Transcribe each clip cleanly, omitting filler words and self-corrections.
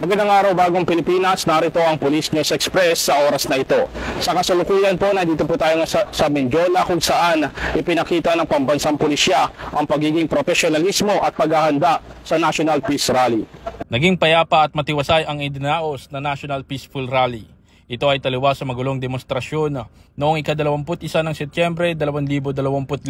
Magandang araw, Bagong Pilipinas. Narito ang Police News Express sa oras na ito. Sa kasalukuyan po, nandito po tayo sa Mindiola kung saan ipinakita ng pambansang pulisya ang pagiging profesionalismo at paghahanda sa National Peace Rally. Naging payapa at matiwasay ang idinaos na National Peaceful Rally. Ito ay taliwas sa magulong demonstrasyon noong ika-21 ng Setyembre 2025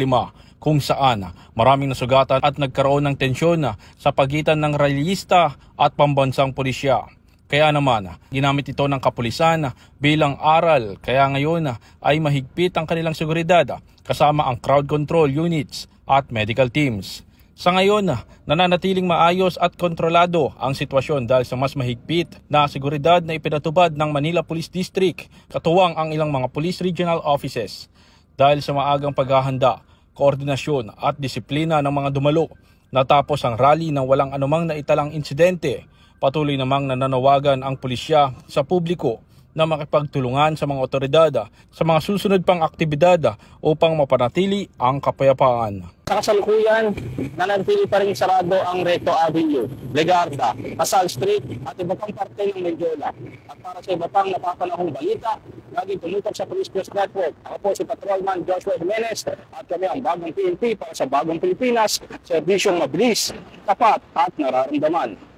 kung saan maraming nasugatan at nagkaroon ng tensyon sa pagitan ng rallyista at pambansang pulisya. Kaya naman, ginamit ito ng kapulisan bilang aral, kaya ngayon ay mahigpit ang kanilang seguridad kasama ang crowd control units at medical teams. Sa ngayon, nananatiling maayos at kontrolado ang sitwasyon dahil sa mas mahigpit na seguridad na ipinatubad ng Manila Police District, katuwang ang ilang mga police regional offices. Dahil sa maagang paghahanda, koordinasyon at disiplina ng mga dumalo, natapos ang rally ng walang anumang naitalang insidente. Patuloy namang nananawagan ang pulisya sa publiko na makipagtulungan sa mga otoridad sa mga susunod pang aktibidad upang mapanatili ang kapayapaan. Sa kasalukuyan, nananatili pa rin sarado ang Recto Avenue, Legarda, Casal Street at iba pang parte ng Mindiola. At para sa iba pang napapanahong balita, lagi tumutok sa Police News Network. Ako po si Patrolman Joshua Jimenez at kami ang Bagong PNP para sa Bagong Pilipinas, serbisyong mabilis, tapat at nararamdaman.